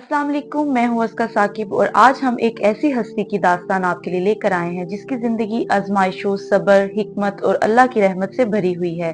अस्सलाम वालेकुम, मैं हूँ अस्का साकिब और आज हम एक ऐसी हस्ती की दास्तान आपके लिए लेकर आए हैं जिसकी जिंदगी आजमाइशों, सब्र, हिकमत और अल्लाह की रहमत से भरी हुई है।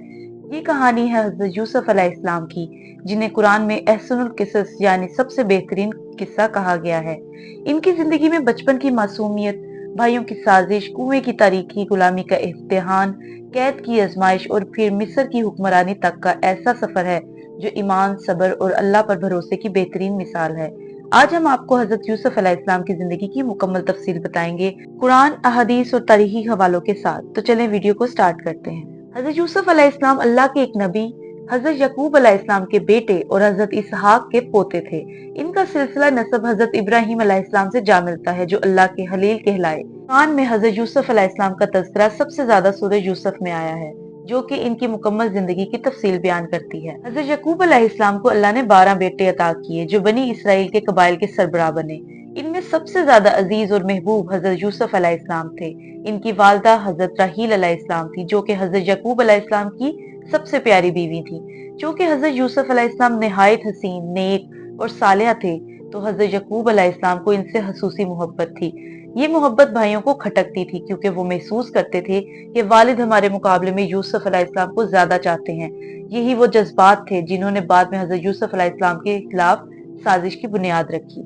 ये कहानी है हजरत यूसुफ अलैहिस्सलाम की, जिन्हें कुरान में एहसनुल किसस यानी सबसे बेहतरीन किस्सा कहा गया है। इनकी जिंदगी में बचपन की मासूमियत, भाइयों की साजिश, कुएं की तारीकी, गुलामी का इम्तिहान, कैद की आजमाइश और फिर मिस्र की हुक्मरानी तक का ऐसा सफर है जो ईमान, सब्र और अल्लाह पर भरोसे की बेहतरीन मिसाल है। आज हम आपको हजरत यूसुफ अलैहिस्सलाम की जिंदगी की मुकम्मल तफसील बताएंगे, कुरान, अहादीस और तारीखी हवालों के साथ। तो चलें वीडियो को स्टार्ट करते हैं। हजरत यूसुफ अलैहिस्सलाम अल्लाह के एक नबी, हजरत यकूब अलैहिस्सलाम के बेटे और हजरत इसहाक के पोते थे। इनका सिलसिला नसब हजरत इब्राहिम अलैहिस्सलाम से जा मिलता है, जो अल्लाह के हलील कहलाए। कुरान में हजरत यूसुफ अलैहिस्सलाम का तज़किरा सबसे ज्यादा सूरह यूसुफ में आया है, जो कि इनकी मुकम्मल जिंदगी की तफसील बयान करती है। हजरत यकूब अलैहिस्सलाम को अल्लाह ने 12 बेटे अता किए, जो बनी इसराइल के कबाइल के सरबराह बने। इनमें सबसे ज्यादा अजीज और महबूब हजरत यूसुफ अलैहिस्सलाम थे। इनकी वालदा हजरत राहील अलैहिस्सलाम थी, जो कि हजरत यकूब अलैहिस्सलाम की सबसे प्यारी बीवी थी। चूंकि हजरत यूसुफ अलैहिस्सलाम निहायत हसीन, नेक और सालिहा थे, तो हजरत यकूब अलैहिस्सलाम को इनसे हसूसी मोहब्बत थी। ये मोहब्बत भाइयों को खटकती थी, क्योंकि वो महसूस करते थे कि वालिद हमारे मुकाबले में यूसुफ अलैहिस्सलाम को ज्यादा चाहते हैं। यही वो जज्बात थे जिन्होंने बाद में हजरत यूसुफ अलैहिस्सलाम के खिलाफ साजिश की बुनियाद रखी।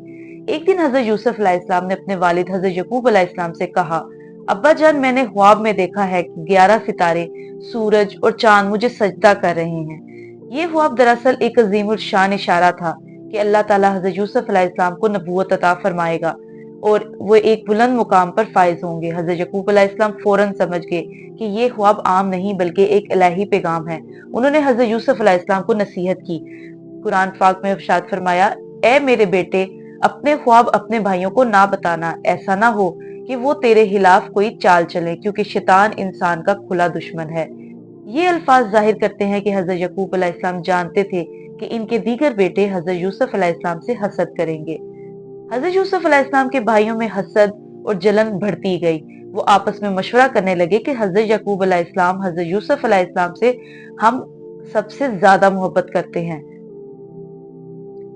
एक दिन हजरत यूसुफ अलैहिस्सलाम ने अपने वालिद हजरत यकूब अलैहिस्सलाम से कहा, अब्बा जान, मैंने ख्वाब में देखा है कि 11 सितारे, सूरज और चांद मुझे सजदा कर रहे हैं। ये ख्वाब दरअसल एक अजीमुल शान इशारा था कि अल्लाह ताला हजरत यूसुफ अलैहिस्सलाम को नबूवत अता फरमाएगा और वो एक बुलंद मुकाम पर फाइज होंगे। हजरत यकूब अलैहिस्सलाम फौरन समझ गए कि ये ख्वाब आम नहीं बल्कि एक इलाही पैगाम है। उन्होंने हजरत यूसुफ अलैहिस्सलाम को नसीहत की। कुरान पाक में इरशाद फरमाया, ए मेरे बेटे, अपने ख्वाब अपने भाइयों को ना बताना, ऐसा ना हो कि वो तेरे खिलाफ कोई चाल चले, क्योंकि शैतान इंसान का खुला दुश्मन है। ये अल्फाज जाहिर करते हैं कि हजरत यकूब अलैहिस्सलाम जानते थे कि इनके दीगर बेटे हजरत यूसुफ अलैहिस्सलाम से हसद करेंगे। हजरत यूसुफ अलैहिस्सलाम के भाइयों में हसद और जलन बढ़ती गई। वो आपस में मशवरा करने लगे कि हजरत यकूब अलैहिस्सलाम हजरत यूसुफ अलैहिस्सलाम से हम सबसे ज्यादा मोहब्बत करते हैं,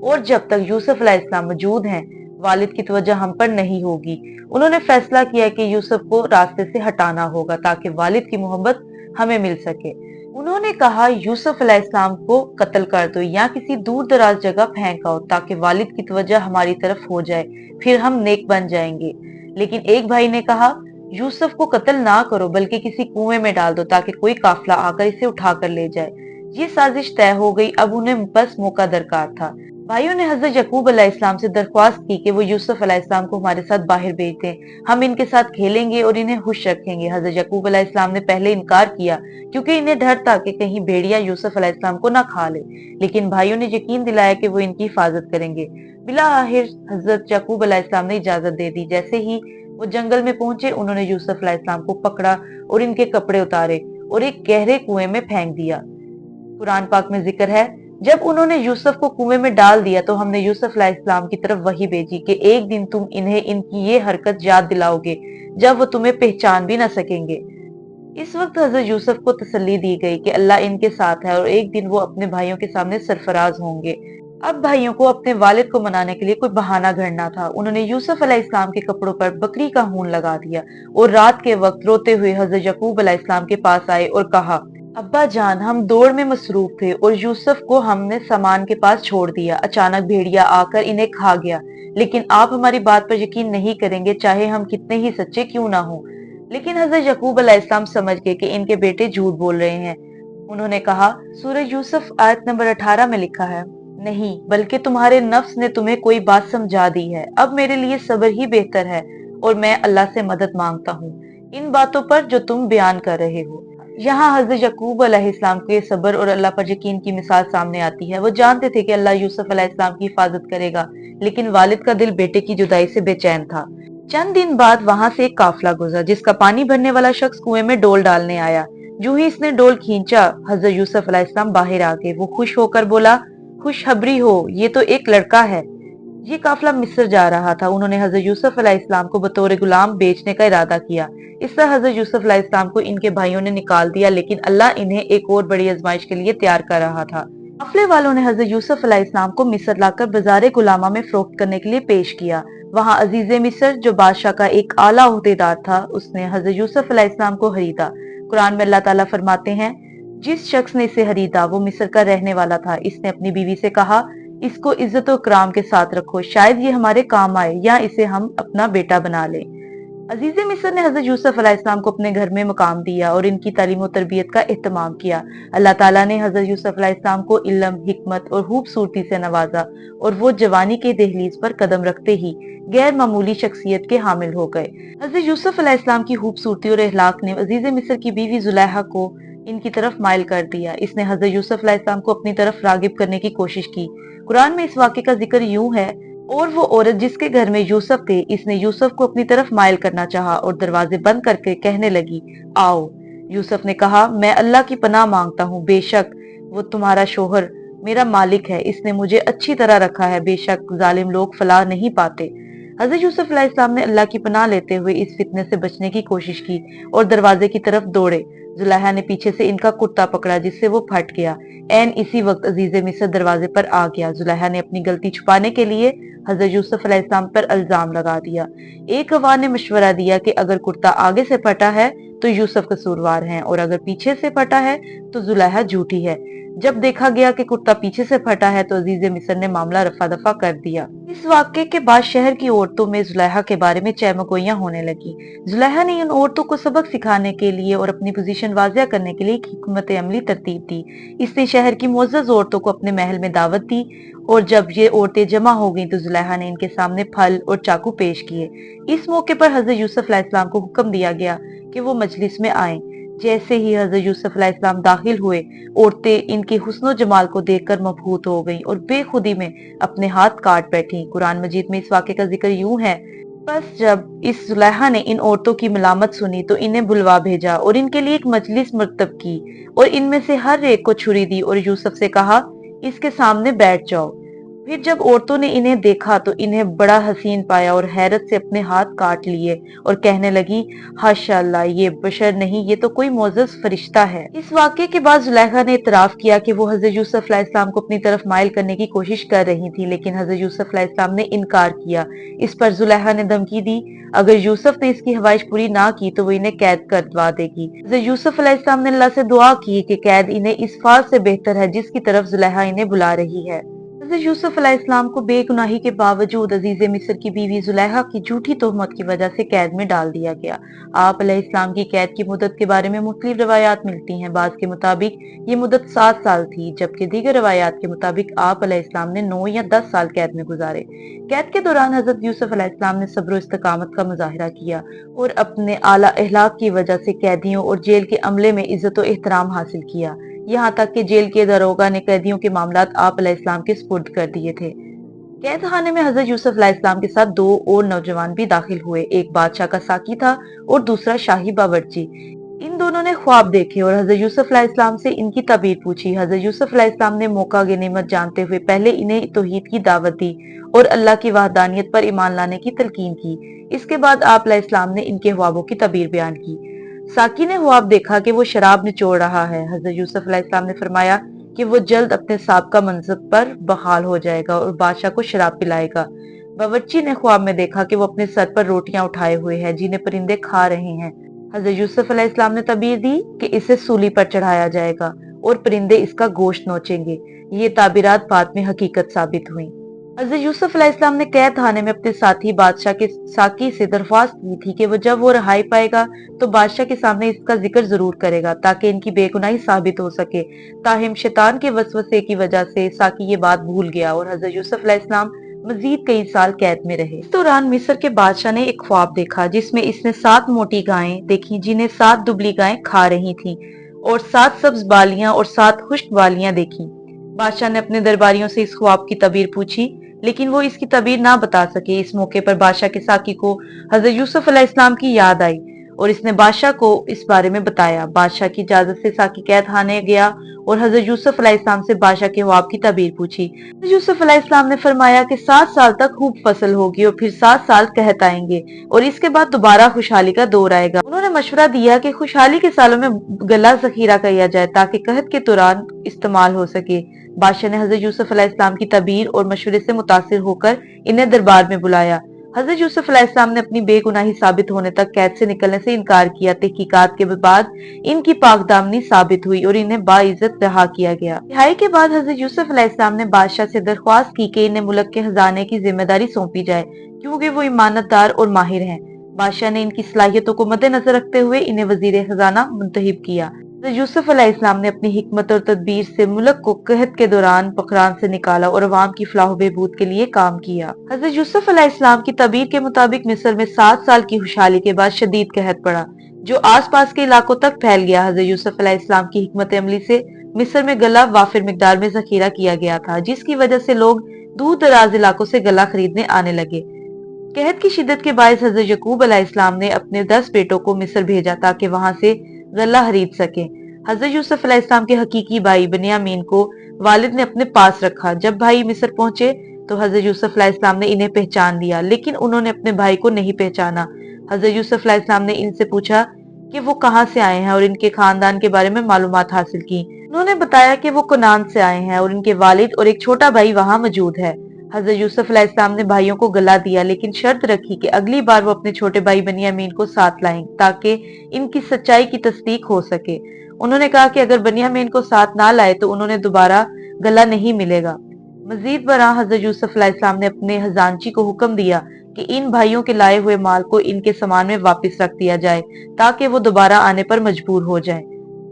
और जब तक यूसुफ अलैहिस्सलाम मौजूद हैं, वालिद की तवज्जो हम पर नहीं होगी। उन्होंने फैसला किया कि यूसुफ को रास्ते से हटाना होगा ताकि वालिद की मोहब्बत हमें मिल सके। उन्होंने कहा, यूसुफ अलैहिस्सलाम को कत्ल कर दो या किसी दूर दराज जगह फेंक आओ ताकि वालिद की तवज्जो हमारी तरफ हो जाए, फिर हम नेक बन जाएंगे। लेकिन एक भाई ने कहा, यूसुफ को कत्ल ना करो बल्कि किसी कुएं में डाल दो ताकि कोई काफिला आकर इसे उठा कर ले जाए। ये साजिश तय हो गई। अब उन्हें बस मौका दरकार था। भाइयों ने हजरत यकूब अलैहिस्सलाम से दरख्वास्त की कि वो यूसुफ अलैहिस्सलाम को हमारे साथ बाहर भेज दें, हम इनके साथ खेलेंगे और इन्हें खुश रखेंगे। हजरत यकूब अलैहिस्सलाम ने पहले इनकार किया, क्योंकि इन्हें डर था कि कहीं भेड़िया यूसुफ अलैहिस्सलाम को ना खा ले, लेकिन भाइयों ने यकीन दिलाया कि वो इनकी हिफाजत करेंगे। बिला आखिर हजरत यकूब अलैहिस्सलाम ने इजाजत दे दी। जैसे ही वो जंगल में पहुंचे, उन्होंने यूसुफ अलैहिस्सलाम को पकड़ा और इनके कपड़े उतारे और एक गहरे कुएं में फेंक दिया। कुरान पाक में जिक्र है, जब उन्होंने यूसुफ को कुएं में डाल दिया तो हमने यूसुफ अलैहिस्सलाम की तरफ वही भेजी कि एक दिन तुम इन्हें इनकी ये हरकत याद दिलाओगे जब वो तुम्हें पहचान भी ना सकेंगे। इस वक्त हजरत यूसुफ को तसल्ली दी गई कि अल्लाह इनके साथ है और एक दिन वो अपने भाइयों के सामने सरफराज होंगे। अब भाइयों को अपने वालिद को मनाने के लिए कोई बहाना गढ़ना था। उन्होंने यूसुफ अलैहिस्सलाम के कपड़ों पर बकरी का खून लगा दिया और रात के वक्त रोते हुए हजरत यकूब अलैहिस्सलाम के पास आए और कहा, अब्बा जान, हम दौड़ में मसरूफ थे और यूसुफ को हमने सामान के पास छोड़ दिया। अचानक भेड़िया आकर इन्हें खा गया, लेकिन आप हमारी बात पर यकीन नहीं करेंगे, चाहे हम कितने ही सच्चे क्यों ना हो। लेकिन हजरत यकूब अलैहिस्सलाम समझ गए कि इनके बेटे झूठ बोल रहे हैं। उन्होंने कहा, सूरह यूसुफ आयत नंबर 18 में लिखा है, नहीं बल्कि तुम्हारे नफ्स ने तुम्हें कोई बात समझा दी है। अब मेरे लिए सब्र ही बेहतर है और मैं अल्लाह से मदद मांगता हूँ इन बातों पर जो तुम बयान कर रहे हो। यहाँ हजरत यकूब अलैहिस्सलाम के सब्र और अल्लाह पर यकीन की मिसाल सामने आती है। वो जानते थे कि अल्लाह यूसुफ अलैहिस्सलाम की हिफाजत करेगा, लेकिन वालिद का दिल बेटे की जुदाई से बेचैन था। चंद दिन बाद वहां से एक काफिला गुजरा, जिसका पानी भरने वाला शख्स कुएं में डोल डालने आया। जो ही इसने डोल खींचा, हजरत यूसुफ अलैहिस्सलाम बाहर आ गए। वो खुश होकर बोला, खुशखबरी हो, ये तो एक लड़का है। ये काफिला मिस्र जा रहा था। उन्होंने हजरत यूसुफ अलैहिस्सलाम को बतौर गुलाम बेचने का इरादा किया। इस तरह हजरत यूसुफ अलैहिस्सलाम को इनके भाइयों ने निकाल दिया, लेकिन अल्लाह इन्हें एक और बड़ी आजमाइश के लिए तैयार कर रहा था। काफिले वालों ने हजरत यूसुफ अलैहिस्सलाम को मिस्र लाकर बाजार गुलामा में फरोख्त करने के लिए पेश किया। वहां अजीज मिस्र जो बादशाह का एक आला ओहदेदार था, उसने हजरत यूसुफ अलैहिस्सलाम को खरीदा। कुरान में अल्लाह ताला फरमाते हैं, जिस शख्स ने इसे खरीदा वो मिस्र का रहने वाला था। इसने अपनी बीवी से कहा, इसको इज्जत और इकराम के साथ रखो, शायद ये हमारे काम आए या इसे हम अपना बेटा बना लें। अजीज मिस्र ने हजरत यूसुफ अलैहिस्सलाम को अपने घर में मुकाम दिया और इनकी तालीम और तरबियत का एहतमाम किया। अल्लाह ताला ने हजरत यूसुफ अलैहिस्सलाम को इल्म, हिकमत और खूबसूरती से नवाजा और वो जवानी के दहलीज पर कदम रखते ही गैर मामूली शख्सियत के हामिल हो गए। हजरत यूसुफ अलैहिस्सलाम की खूबसूरती और अखलाक ने अजीज मिस्र की बीवी जुलैहा को इनकी तरफ माइल कर दिया। इसने हजरत यूसुफ अलैहिस्सलाम को अपनी तरफ रागिब करने की कोशिश की। कुरान में इस वाक़े का जिक्र यूं है, और वो औरत जिसके घर में यूसुफ थे, इसने यूसुफ को अपनी तरफ माइल करना चाहा और दरवाजे बंद करके कहने लगी, आओ। यूसुफ ने कहा, मैं अल्लाह की पनाह मांगता हूँ, बेशक वो तुम्हारा शोहर मेरा मालिक है, इसने मुझे अच्छी तरह रखा है, बेशक जालिम लोग फलाह नहीं पाते। हजरत यूसुफ अलैहिस्सलाम ने अल्लाह की पनाह लेते हुए इस फितने से बचने की कोशिश की और दरवाजे की तरफ दौड़े। जुलैहा ने पीछे से इनका कुर्ता पकड़ा जिससे वो फट गया। एन इसी वक्त अजीज मिस्र दरवाजे पर आ गया। जुलैहा ने अपनी गलती छुपाने के लिए हजरत यूसुफ अलैहिस्सलाम पर इल्जाम लगा दिया। एक गवाह ने मशवरा दिया कि अगर कुर्ता आगे से फटा है तो यूसुफ कसूरवार हैं और अगर पीछे से फटा है तो जुलैहा झूठी है। जब देखा गया कि कुर्ता पीछे से फटा है तो अजीज मिस्र ने मामला रफा दफा कर दिया। इस वाक़े के बाद शहर की औरतों में जुलैहा के बारे में चहमगोइयां होने लगी। जुलैहा ने इन औरतों को सबक सिखाने के लिए और अपनी पोजीशन वाजिया करने के लिए एक हिकमत अमली तरतीब दी। इसने शहर की मुअज़्ज़ज़ औरतों को अपने महल में दावत दी और जब ये औरतें जमा हो गईं तो जुलैहा ने इनके सामने फल और चाकू पेश किए। इस मौके पर हजरत यूसुफ अलैहिस्सलाम को हुक्म दिया गया कि वो मजलिस में आए। जैसे ही हजरत यूसुफ अलैहिस्सलाम दाखिल हुए, औरतें इनके हुस्न जमाल को देखकर मबहूत हो गईं और बेखुदी में अपने हाथ काट बैठी। कुरान मजीद में इस वाक़े का जिक्र यूं है, बस जब इस जुलैहा ने इन औरतों की मलामत सुनी तो इन्हें बुलवा भेजा और इनके लिए एक मजलिस मुरतब की और इनमें से हर एक को छुरी दी और यूसुफ से कहा, इसके सामने बैठ जाओ। फिर जब औरतों ने इन्हें देखा तो इन्हें बड़ा हसीन पाया और हैरत से अपने हाथ काट लिए और कहने लगी, हाशा अल्लाह, ये बशर नहीं, ये तो कोई मोअज़्ज़ज़ फरिश्ता है। इस वाक़े के बाद जुलैखा ने इतराफ किया कि वो हजरत यूसुफ अलैहिस्सलाम को अपनी तरफ माइल करने की कोशिश कर रही थी, लेकिन हजरत यूसुफ अलैहिस्सलाम ने इनकार किया। इस पर जुलैखा ने धमकी दी, अगर यूसुफ ने इसकी ख्वाहिश पूरी ना की तो वो इन्हें कैद करवा देगी। हजरत यूसुफ अलैहिस्सलाम ने अल्लाह से दुआ की कि कैद इन्हें इस फाल से बेहतर है जिसकी तरफ जुलैखा इन्हें बुला रही है। हजरत यूसुफ अलैहिस्सलाम को बेगुनाही के बावजूद अजीज मिस्र की बीवी जुलैखा की झूठी तोहमत की वजह से कैद में डाल दिया गया। आप अलैहिस्सलाम की कैद की मुद्दत के बारे में मुख्तलिफ रवायात मिलती हैं। बाज़ के मुताबिक ये मुद्दत 7 साल थी, जबकि दीगर रवायात के मुताबिक आप अलैहिस्सलाम ने 9 या 10 साल कैद में गुजारे। कैद के दौरान हजरत यूसुफ अलैहिस्सलाम ने सब्र और इस्तकामत का मुजाहिरा किया और अपने आला अखलाक की वजह से कैदियों और जेल के अमले में इज्जत और एहतराम हासिल किया। यहाँ तक कि जेल के दरोगा ने कैदियों के मामलात आप अलैहिस्सलाम के सुपुर्द कर दिए थे। कैद खाने में हजरत यूसुफ अलैहिस्सलाम के साथ 2 और नौजवान भी दाखिल हुए। एक बादशाह का साकी था और दूसरा शाही बावर्ची। इन दोनों ने ख्वाब देखे और हजरत यूसुफ अलैहिस्सलाम से इनकी तबीर पूछी। हजरत यूसुफ अलैहिस्सलाम ने मौका गनीमत जानते हुए पहले इन्हें तौहीद की दावत दी और अल्लाह की वहदानियत पर ईमान लाने की तलकीन की। इसके बाद आप अलैहिस्सलाम ने इनके ख्वाबों की तबीर बयान की। साकी ने ख्वाब देखा कि वो शराब निचोड़ रहा है। हजरत यूसुफ अलैहिस्सलाम ने फरमाया कि वो जल्द अपने साबका मनसब पर बहाल हो जाएगा और बादशाह को शराब पिलाएगा। बावर्ची ने ख्वाब में देखा कि वो अपने सर पर रोटियां उठाए हुए है जिन्हें परिंदे खा रहे हैं। हजरत यूसुफ अलैहिस्सलाम ने तबीर दी कि इसे सूली पर चढ़ाया जाएगा और परिंदे इसका गोश्त नोचेंगे। ये ताबीरात बाद में हकीकत साबित हुई। हजरत यूसुफ अलैहिस्सलाम ने कैद खाने में अपने साथी बादशाह के साकी से दरख्वास्त की थी कि जब वो रिहाई पाएगा तो बादशाह के सामने इसका जिक्र जरूर करेगा ताकि इनकी बेगुनाही साबित हो सके। ताहिम शैतान के वसवसे की वजह से साकी ये बात भूल गया और हजरत यूसुफ अलैहिस्सलाम मजीद कई साल कैद में रहे। इस दौरान मिस्र के बादशाह ने एक ख्वाब देखा जिसमें इसने 7 मोटी गायें देखी जिन्हें 7 दुबली गायें खा रही थीं और 7 सब्ज बालियां और 7 खुश्क बालियां देखी। बादशाह ने अपने दरबारियों से इस ख्वाब की तबीर पूछी, लेकिन वो इसकी तबीर ना बता सके। इस मौके पर बादशाह के साकी को हजरत यूसुफ अलैहिस्सलाम की याद आई और इसने बादशाह को इस बारे में बताया। बादशाह की इजाजत से साकी कैद खाने गया और हजरत यूसुफ अलैहिस्सलाम से बादशाह के ख्वाब की तबीर पूछी। हजरत यूसुफ अलैहिस्सलाम ने फरमाया कि 7 साल तक खूब फसल होगी और फिर 7 साल कहत आएंगे और इसके बाद दोबारा खुशहाली का दौर आएगा। उन्होंने मशवरा दिया कि खुशहाली के सालों में गला जखीरा किया जाए ताकि कहत के दौरान इस्तेमाल हो सके। बादशाह ने हजरत यूसुफ अलैहिस्सलाम की तबीर और मशवरे से मुतासिर होकर इन्हें दरबार में बुलाया। हजरत यूसुफ अलैहिस्सलाम ने अपनी बेगुनाही साबित होने तक कैद से निकलने से इनकार किया। तहकीकात के बाद इनकी पाकदामनी साबित हुई और इन्हें बाइज्जत रहा किया गया। रिहाई के बाद हजरत यूसुफ अलैहिस्सलाम ने बादशाह से दरख्वास्त की कि इन्हें मुल्क के खजाने की जिम्मेदारी सौंपी जाए, क्योंकि वो ईमानतदार और माहिर हैं। बादशाह ने इनकी सलाहियतों को मद्देनजर रखते हुए इन्हें वजीर खजाना मुंतखब किया। यूसुफ अलैहिस्सलाम ने अपनी हिकमत और तदबीर से मुल्क को कहत के दौरान बहरान से निकाला और अवाम की फलाह बहबूद के लिए काम किया। हजरत यूसुफ अलैहिस्सलाम की तबीर के मुताबिक मिस्र में 7 साल की खुशहाली के बाद शदीद कहत पड़ा, जो आस पास के इलाकों तक फैल गया। हजरत यूसुफ अलैहिस्सलाम की हिकमत अमली से मिस्र में गला वाफिर मिकदार में जखीरा किया गया था, जिसकी वजह से लोग दूर दराज इलाकों से गला खरीदने आने लगे। कहत की शिद्दत के बायस हजरत यकूब अलैहिस्सलाम ने अपने 10 बेटों को मिस्र भेजा ताकि वहां से गला खरीद सके। हजरत यूसुफ अलैहिस्सलाम के हकीकी भाई बिन्यामीन को वालिद ने अपने पास रखा। जब भाई मिस्र पहुंचे तो हजरत यूसुफ अलैहिस्सलाम ने इन्हें पहचान लिया, लेकिन उन्होंने अपने भाई को नहीं पहचाना। हजरत यूसुफ अलैहिस्सलाम ने इनसे पूछा कि वो कहाँ से आए हैं और इनके खानदान के बारे में मालूमात हासिल की। उन्होंने बताया कि वो कुनान से आए हैं और इनके वालिद और एक छोटा भाई वहां मौजूद है। हजरत यूसुफ अलैहिस्सलाम ने भाइयों को गला दिया, लेकिन शर्त रखी कि अगली बार वो अपने छोटे भाई बिन्यामीन को साथ लाएं ताकि इनकी सच्चाई की तस्दीक हो सके। उन्होंने कहा कि अगर बिन्यामीन को साथ ना लाए तो उन्होंने दोबारा गला नहीं मिलेगा। मजीद बरा हजरत यूसुफ अलैहिस्सलाम ने अपने खजांची को हुक्म दिया कि इन भाइयों के लाए हुए माल को इनके सामान में वापस रख दिया जाए ताकि वो दोबारा आने पर मजबूर हो जाएं।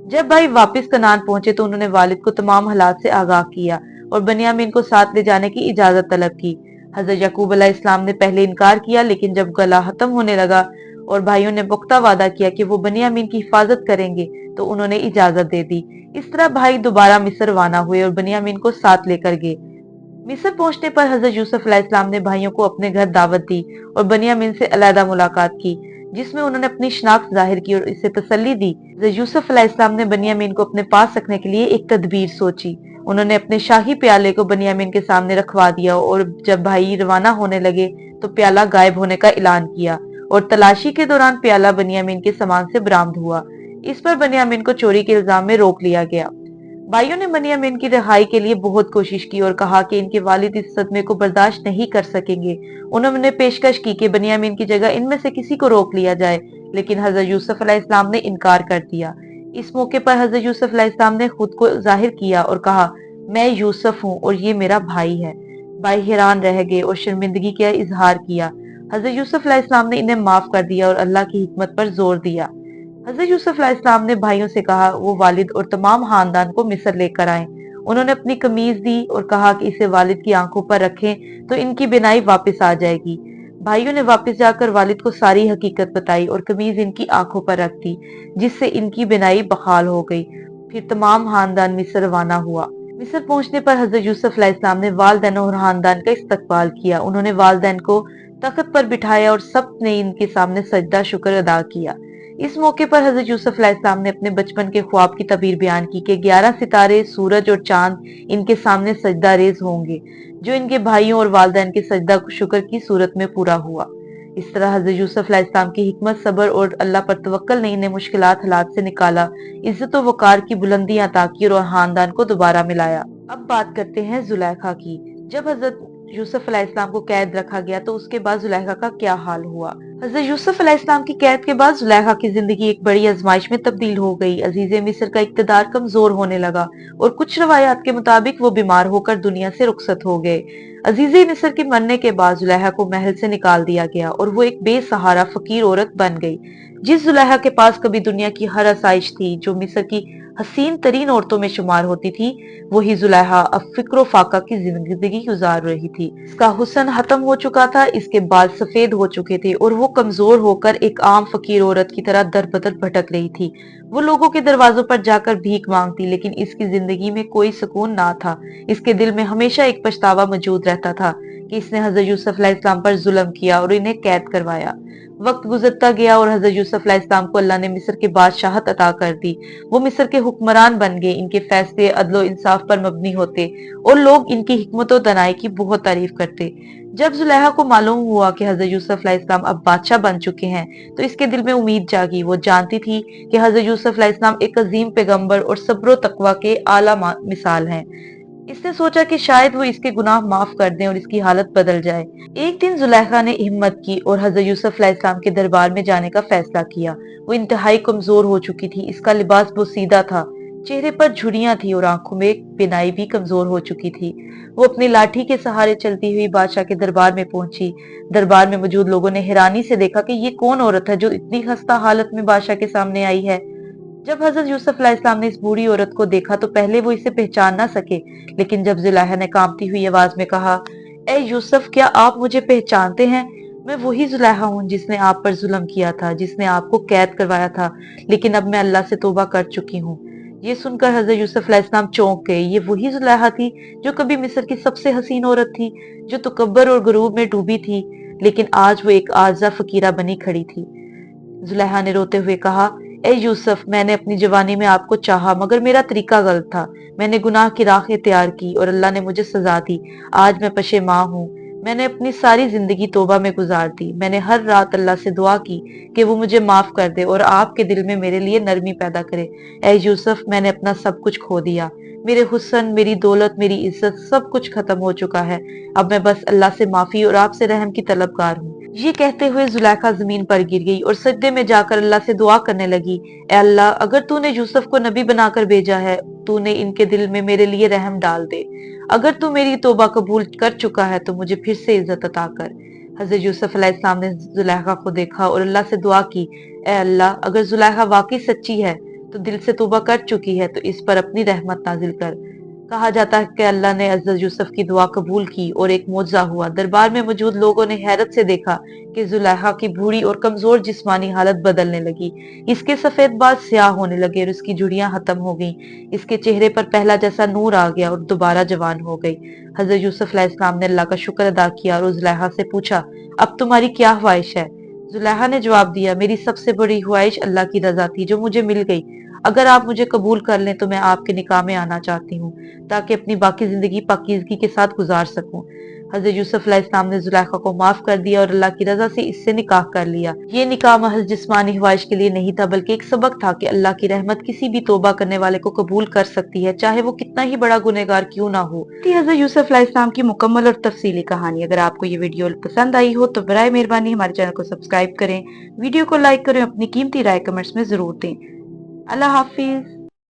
जब भाई वापस कनान पहुंचे तो उन्होंने वालिद को तमाम हालात से आगाह किया और बिन्यामीन को साथ ले जाने की इजाजत तलब की। हजरत याकूब अलैहिस्सलाम ने पहले इनकार किया, लेकिन जब गला खत्म होने लगा और भाइयों ने पुख्ता वादा किया कि वो बिन्यामीन की हिफाजत करेंगे तो उन्होंने इजाजत दे दी। इस तरह भाई दोबारा मिस्र रवाना हुए और बिन्यामीन को साथ लेकर गए। मिस्र पहुंचने पर हजरत यूसुफ अलैहिस्सलाम ने भाइयों को अपने घर दावत दी और बिन्यामीन से अलहदा मुलाकात की, जिसमें उन्होंने अपनी शनाख्त जाहिर की और इसे तसल्ली दी। हजरत यूसुफ अलैहिस्सलाम ने बिन्यामीन को अपने पास रखने के लिए एक तदबीर सोची। उन्होंने अपने शाही प्याले को बिन्यामीन के सामने रखवा दिया और जब भाई रवाना होने लगे तो प्याला गायब होने का ऐलान किया और तलाशी के दौरान प्याला बिन्यामीन के सामान से बरामद हुआ। इस पर बिन्यामीन को चोरी के इल्जाम में रोक लिया गया। भाइयों ने बिन्यामीन की रिहाई के लिए बहुत कोशिश की और कहा कि इनके वालिद इस सदमे को बर्दाश्त नहीं कर सकेंगे। उन्होंने पेशकश की कि बिन्यामीन की जगह इनमें से किसी को रोक लिया जाए, लेकिन हजरत यूसुफ अलैहिस्सलाम ने इनकार कर दिया। इस मौके पर हजरत यूसुफ अलैहिस्सलाम ने खुद को जाहिर किया और कहा, मैं यूसुफ हूँ और ये मेरा भाई है। भाई हैरान रह गए और शर्मिंदगी का इजहार किया। हजरत यूसुफ अलैहिस्सलाम ने इन्हें माफ कर दिया और अल्लाह की हिकमत पर जोर दिया। हजरत यूसुफ अलैहिस्सलाम ने भाइयों से कहा वो वालिद और तमाम खानदान को मिस्र लेकर आए। उन्होंने अपनी कमीज दी और कहा कि इसे वालिद की आंखों पर रखें तो इनकी बिनाई वापस आ जाएगी। भाइयों ने वापस जाकर वालिद को सारी हकीकत बताई और कमीज इनकी आंखों पर रख दी, जिससे इनकी बिनाई बहाल हो गई। फिर तमाम खानदान मिस्र रवाना हुआ। मिस्र पहुंचने पर हजरत यूसुफ अलैहिस्सलाम ने वालिदैन और खानदान का इस्तकबाल किया। उन्होंने वालिदैन को तख्त पर बिठाया और सब ने इनके सामने सजदा शुक्र अदा किया। इस मौके पर हजरत यूसुफ अलैहिस्सलाम ने अपने बचपन के ख्वाब की तबीर बयान की कि 11 सितारे, सूरज और चांद इनके सामने सजदा रेज होंगे, जो इनके भाइयों और वालिदैन के सजदा शुक्र की सूरत में पूरा हुआ। इस तरह हजरत यूसुफ अलैहिस्सलाम की हिकमत, सब्र और अल्लाह पर तवक्कल ने इन्हें मुश्किलात हालात से निकाला, इज्जत और वकार की बुलंदियां अता की और खानदान को दोबारा मिलाया। अब बात करते हैं जुलेखा की। जब हजरत यूसुफ अलैहिस्सलाम को कैद रखा गया तो उसके बाद जुलेखा का क्या हाल हुआ। हजरत यूसुफ अलैहिस्सलाम की कैद के बाद जुलेखा की जिंदगी एक बड़ी आजमाइश में तब्दील हो गई। अजीज मिस्र का इक्तदार कमजोर होने लगा और कुछ रवायात के मुताबिक वो बीमार होकर दुनिया से रुखसत हो गए। अजीज मिस्र के मरने के बाद जुलेखा को महल से निकाल दिया गया और वो एक बेसहारा फकीर औरत बन गई। जिस जुलेखा के पास कभी दुनिया की हर आसाइश थी, जो मिस्र की हसीन तरीन औरतों में शुमार होती थी, वही जुलेखा अब फिक्रो फाका की जिंदगी गुजार रही थी। इसका हुस्न खत्म हो चुका था, इसके बाल सफेद हो चुके थे और वो कमजोर होकर एक आम फकीर औरत की तरह दर बदर भटक रही थी। वो लोगों के दरवाजों पर जाकर भीख मांगती, लेकिन इसकी जिंदगी में कोई सुकून ना था। इसके दिल में हमेशा एक पछतावा मौजूद रहता था कि इसने हजरत यूसुफ अलैहिस्सलाम पर जुल्म किया और इन्हें कैद करवाया। वक्त गुजरता गया और हजरत यूसुफ अलैहिस्सलाम को अल्लाह ने मिस्र की बादशाहत अता कर दी। वो मिस्र के हुक्मरान बन गए। इनके फैसले अदलो इंसाफ पर मबनी होते और लोग इनकी हिकमत और दनाई की बहुत तारीफ करते। जब जुलेखा को मालूम हुआ कि हजरत यूसुफ अलैहिस्सलाम अब बादशाह बन चुके हैं तो इसके दिल में उम्मीद जागी। वो जानती थी कि हजरत यूसुफ अलैहिस्सलाम एक अजीम पैगंबर और सब्र तकवा के आला मिसाल हैं। इसने सोचा कि शायद वो इसके गुनाह माफ कर दें और इसकी हालत बदल जाए। एक दिन जुलेखा ने हिम्मत की और हजरत यूसुफ अलैहिस्सलाम के दरबार में जाने का फैसला किया। वो इंतहाई कमजोर हो चुकी थी, इसका लिबास बोसीदा था, चेहरे पर झुर्रियां थी और आंखों में बिनाई भी कमजोर हो चुकी थी। वो अपनी लाठी के सहारे चलती हुई बादशाह के दरबार में पहुंची। दरबार में मौजूद लोगों ने हैरानी से देखा कि ये कौन औरत है जो इतनी खस्ता हालत में बादशाह के सामने आई है। जब हजरत यूसुफ अलैहिस्सलाम ने इस बूढ़ी औरत को देखा तो पहले वो इसे पहचान ना सके, लेकिन जब जुलेखा ने कांपती हुई आवाज में कहा, ए यूसुफ, क्या आप मुझे पहचानते हैं? मैं वही जुलेखा हूँ जिसने आप पर जुल्म किया था, जिसने आपको कैद करवाया था, लेकिन अब मैं अल्लाह से तौबा कर चुकी हूँ। ये सुनकर हजरत यूसुफ अलैहिस्सलाम चौंक गए। ये वही जुलेखा थी जो कभी मिस्र की सबसे हसीन औरत थी, जो तकब्बर और गुरूर में डूबी थी, लेकिन आज वो एक आजिज़ा फकीरा बनी खड़ी थी। जुलेखा ने रोते हुए कहा, ए यूसुफ, मैंने अपनी जवानी में आपको चाहा, मगर मेरा तरीका गलत था। मैंने गुनाह की राह इख्तियार की और अल्लाह ने मुझे सजा दी। आज मैं पशेमां हूँ। मैंने अपनी सारी जिंदगी तौबा में गुजार दी। मैंने हर रात अल्लाह से दुआ की कि वो मुझे माफ कर दे और आपके दिल में मेरे लिए नरमी पैदा करे। ए यूसुफ, मैंने अपना सब कुछ खो दिया। मेरे हुस्न, मेरी दौलत, मेरी इज्जत, सब कुछ खत्म हो चुका है। अब मैं बस अल्लाह से माफी और आपसे रहम की तलबगार हूँ। ये कहते हुए जुलेखा जमीन पर गिर गई और सजदे में जाकर अल्लाह से दुआ करने लगी, ए अल्लाह, अगर तूने यूसुफ को नबी बनाकर भेजा है, तूने इनके दिल में मेरे लिए रहम डाल दे। अगर तू मेरी तौबा कबूल कर चुका है तो मुझे फिर से इज्जत अता कर। हजरत यूसुफ अलैहिस्सलाम ने जुलेखा को देखा और अल्लाह से दुआ की, ए अल्लाह, अगर जुलेखा वाकई सच्ची है तो दिल से तौबा कर चुकी है तो इस पर अपनी रहमत नाजिल कर। कहा जाता है कि अल्लाह ने हजरत यूसुफ की दुआ कबूल की और एक मौजज़ा हुआ। दरबार में मौजूद लोगों ने हैरत से देखा कि जुलेखा की बूढ़ी और कमजोर जिस्मानी हालत बदलने लगी। इसके सफेद बाल स्याह होने लगे और उसकी झुर्रियां खत्म हो गईं। इसके चेहरे पर पहला जैसा नूर आ गया और दोबारा जवान हो गई। हजरत यूसुफ अलैहिस्सलाम ने अल्लाह का शुक्र अदा किया और जुलेखा से पूछा, अब तुम्हारी क्या ख्वाहिश है? जुलेखा ने जवाब दिया, मेरी सबसे बड़ी ख्वाहिश अल्लाह की रजा थी जो मुझे मिल गई। अगर आप मुझे कबूल कर लें तो मैं आपके निकाह में आना चाहती हूँ, ताकि अपनी बाकी जिंदगी पाकीज़गी के साथ गुजार सकूं। हजरत यूसुफ अलैहिस्सलाम ने जुलेखा को माफ कर दिया और अल्लाह की रजा से इससे निकाह कर लिया। ये निकाह महज जिस्मानी ख्वाहिश के लिए नहीं था, बल्कि एक सबक था कि अल्लाह की रहमत किसी भी तौबा करने वाले को कबूल कर सकती है, चाहे वो कितना ही बड़ा गुनहगार क्यों ना हो। थी हजरत यूसुफ अलैहिस्सलाम की मुकम्मल और तफसीली कहानी। अगर आपको ये वीडियो पसंद आई हो तो बराए मेहरबानी हमारे चैनल को सब्सक्राइब करें, वीडियो को लाइक करें, अपनी कीमती राय कमेंट्स में जरूर दें। अल्लाह हाफिज।